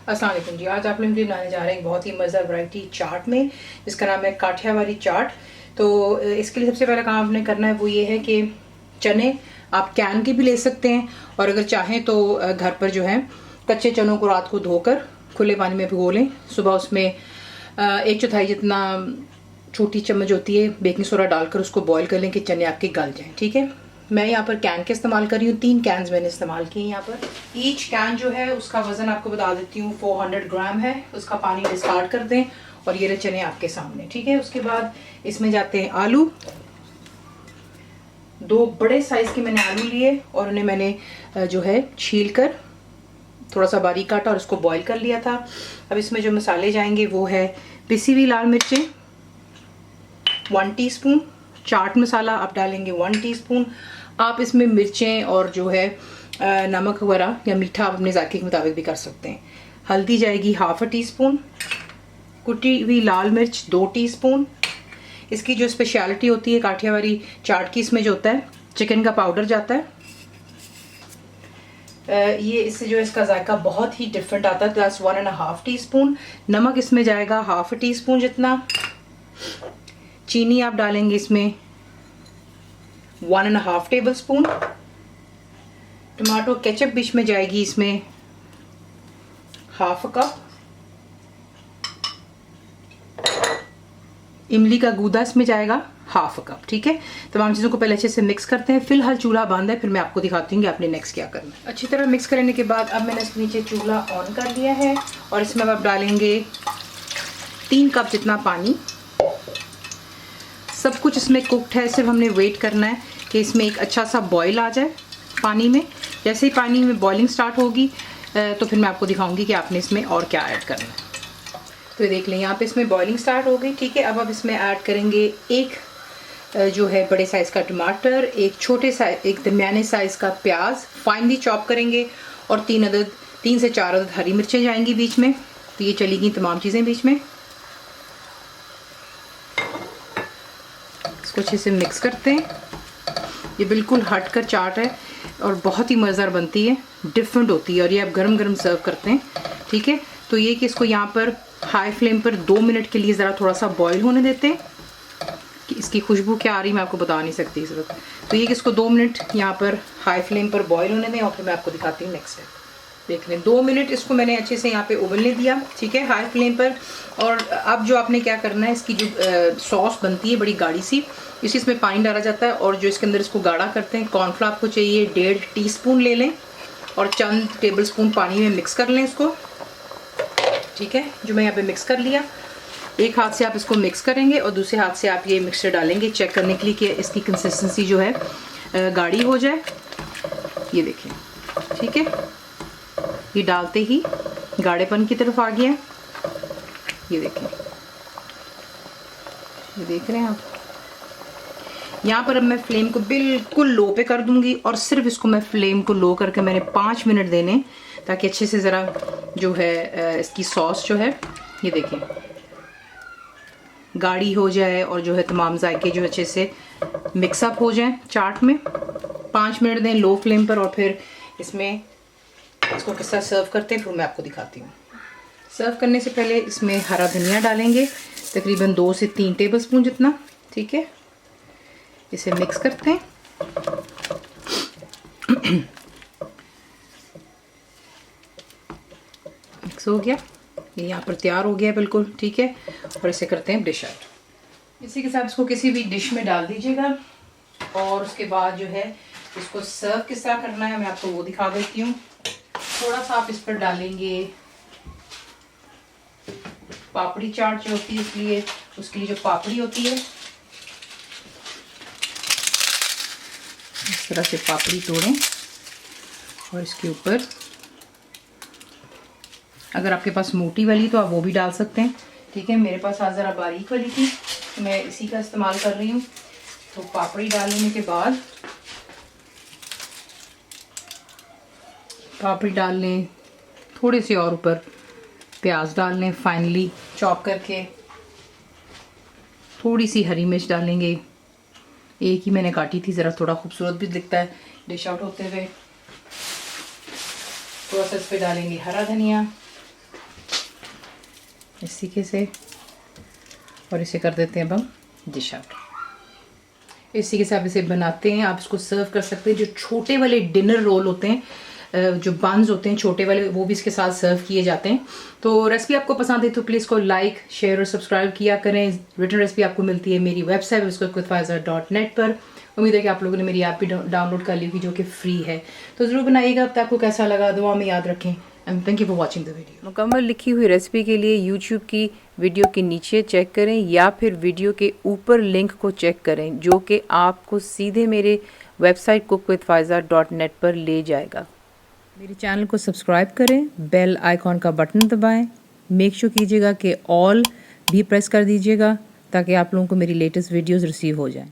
अस्सलाम वालेकुम जी। आज आप लोग बनाने जा रहे हैं एक बहुत ही मज़ेदार वैरायटी चाट में, जिसका नाम है काठियावाड़ी चाट। तो इसके लिए सबसे पहला काम आपने करना है वो ये है कि चने आप कैन के भी ले सकते हैं, और अगर चाहें तो घर पर जो है कच्चे चनों को रात को धोकर खुले पानी में भिगो लें। सुबह उसमें 1/4 जितना छोटी चम्मच होती है बेकिंग सोडा डालकर उसको बॉईल कर लें कि चने आपके गल जाएं। ठीक है, मैं यहाँ पर कैन के इस्तेमाल कर रही हूँ। 3 कैन्स मैंने इस्तेमाल किए यहाँ पर। ईच कैन जो है उसका वजन आपको बता देती हूँ 400 ग्राम है। उसका पानी डिस्कार्ड कर दें और ये रहे चने आपके सामने। ठीक है, उसके बाद इसमें जाते हैं आलू। 2 बड़े साइज के मैंने आलू लिए और उन्हें मैंने जो है छील कर थोड़ा सा बारीक काटा और उसको बॉईल कर लिया था। अब इसमें जो मसाले जाएंगे वो है पिसी हुई लाल मिर्चें 1 टीस्पून, चाट मसाला आप डालेंगे 1 टीस्पून। आप इसमें मिर्चें और जो है नमक वगैरह या मीठा आप अपने जायके के मुताबिक भी कर सकते हैं। हल्दी जाएगी 1/2 टीस्पून, कुटी हुई लाल मिर्च 2 टीस्पून। इसकी जो स्पेशलिटी होती है काठियावाड़ी चाट की, इसमें जो होता है चिकन का पाउडर जाता है। ये इससे जो इसका जायका बहुत ही डिफरेंट आता है। प्लस 1.5 टीस्पून नमक इसमें जाएगा, 1/2 टीस्पून जितना। चीनी आप डालेंगे इसमें 1.5 टेबल स्पून। टमाटो केचप बीच में जाएगी इसमें 1/2 कप। इमली का गूदा इसमें जाएगा 1/2 कप। ठीक है, तमाम चीज़ों को पहले अच्छे से मिक्स करते हैं। फिलहाल चूल्हा बंद है, फिर मैं आपको दिखाती हूँ कि आपने नेक्स्ट क्या करना है। अच्छी तरह मिक्स करने के बाद अब मैंने इसके नीचे चूल्हा ऑन कर लिया है और इसमें अब आप डालेंगे 3 कप जितना पानी। सब कुछ इसमें कुक्ड है, सिर्फ हमने वेट करना है कि इसमें एक अच्छा सा बॉईल आ जाए पानी में। जैसे ही पानी में बॉइलिंग स्टार्ट होगी तो फिर मैं आपको दिखाऊंगी कि आपने इसमें और क्या ऐड करना है। तो ये देख लें, यहाँ पे इसमें बॉइलिंग स्टार्ट हो गई। ठीक है, अब इसमें ऐड करेंगे एक जो है बड़े साइज़ का टमाटर, एक दरमियाने साइज़ का प्याज फाइनली चॉप करेंगे, और 3 से 4 अदद हरी मिर्चें जाएंगी बीच में। तो ये चली गई तमाम चीज़ें बीच में। इसको अच्छे से मिक्स करते हैं। ये बिल्कुल हट कर चाट है और बहुत ही मज़ेदार बनती है, डिफरेंट होती है, और ये आप गरम गरम सर्व करते हैं। ठीक है, तो ये कि इसको यहाँ पर हाई फ्लेम पर 2 मिनट के लिए ज़रा थोड़ा सा बॉईल होने देते हैं कि इसकी खुशबू क्या आ रही मैं आपको बता नहीं सकती इस वक्त। तो ये कि इसको 2 मिनट यहाँ पर हाई फ्लेम पर बॉईल होने दें और फिर मैं आपको दिखाती हूँ नेक्स्ट स्टेप। देख लें, 2 मिनट इसको मैंने अच्छे से यहाँ पे उबलने दिया। ठीक है, हाई फ्लेम पर। और अब जो आपने क्या करना है, इसकी जो सॉस बनती है बड़ी गाढ़ी सी, इसमें पानी डाला जाता है और जो इसके अंदर इसको गाढ़ा करते हैं। कॉर्नफ्लोर आपको चाहिए 1.5 टीस्पून ले लें और चंद टेबल स्पून पानी में मिक्स कर लें इसको। ठीक है, जो मैं यहाँ पे मिक्स कर लिया। एक हाथ से आप इसको मिक्स करेंगे और दूसरे हाथ से आप ये मिक्सचर डालेंगे चेक करने के लिए कि इसकी कंसिस्टेंसी जो है गाढ़ी हो जाए। ये देखें, ठीक है, ये डालते ही गाढ़ेपन की तरफ आ गया। ये देखें, ये देख रहे हैं आप। यहाँ पर अब मैं फ्लेम को बिल्कुल लो पे कर दूंगी और सिर्फ इसको मैं फ्लेम को लो करके मैंने 5 मिनट देने, ताकि अच्छे से ज़रा जो है इसकी सॉस जो है ये देखें गाढ़ी हो जाए और जो है तमाम जायके जो अच्छे से मिक्सअप हो जाए चाट में। 5 मिनट दें लो फ्लेम पर और फिर इसमें इसको किस तरह सर्व करते हैं फिर मैं आपको दिखाती हूँ। सर्व करने से पहले इसमें हरा धनिया डालेंगे तकरीबन 2 से 3 टेबल स्पून जितना। ठीक है, इसे मिक्स करते हैं। मिक्स हो गया, ये यहाँ पर तैयार हो गया है बिल्कुल। ठीक है, और इसे करते हैं डिश आउट। इसी के साथ इसको किसी भी डिश में डाल दीजिएगा और उसके बाद जो है इसको सर्व किस तरह करना है मैं आपको वो दिखा देती हूँ। थोड़ा सा आप इस पर डालेंगे पापड़ी चाट जो होती है, इसलिए उसके लिए जो पापड़ी होती है इस तरह से पापड़ी तोड़ें और इसके ऊपर, अगर आपके पास मोटी वाली तो आप वो भी डाल सकते हैं। ठीक है, मेरे पास आज ज़रा बारीक वाली थी तो मैं इसी का इस्तेमाल कर रही हूँ। तो पापड़ी डालने के बाद पापड़ी डाल लें, थोड़े से और ऊपर प्याज डाल लें फाइनली चॉप करके, थोड़ी सी हरी मिर्च डालेंगे। एक ही मैंने काटी थी, ज़रा थोड़ा खूबसूरत भी दिखता है डिश आउट होते हुए। थोड़ा सा इस पर डालेंगे हरा धनिया इस तरीके से, और इसे कर देते हैं अब हम डिश आउट। इस तरीके से आप इसे बनाते हैं, आप इसको सर्व कर सकते हैं। जो छोटे वाले डिनर रोल होते हैं, जो बंस होते हैं छोटे वाले, वो भी इसके साथ सर्व किए जाते हैं। तो रेसिपी आपको पसंद है तो प्लीज़ को लाइक, शेयर और सब्सक्राइब किया करें। रिटर्न रेसिपी आपको मिलती है मेरी वेबसाइट biscuitwithfaiza.net पर। उम्मीद है कि आप लोगों ने मेरी ऐप भी डाउनलोड कर ली होगी जो कि फ्री है। तो ज़रूर बनाइएगा। अब तक आपको कैसा लगा दुआ में याद रखें। And thank you for watching the video. मुकम्मल लिखी हुई रेसिपी के लिए यूट्यूब की वीडियो के नीचे चेक करें या फिर वीडियो के ऊपर लिंक को चेक करें, जो कि आपको सीधे मेरे वेबसाइट cookWithFaiza.net पर ले जाएगा। मेरे चैनल को सब्सक्राइब करें, बेल आइकॉन का बटन दबाएं, मेक श्योर कीजिएगा कि ऑल भी प्रेस कर दीजिएगा ताकि आप लोगों को मेरी लेटेस्ट वीडियोस रिसीव हो जाएं।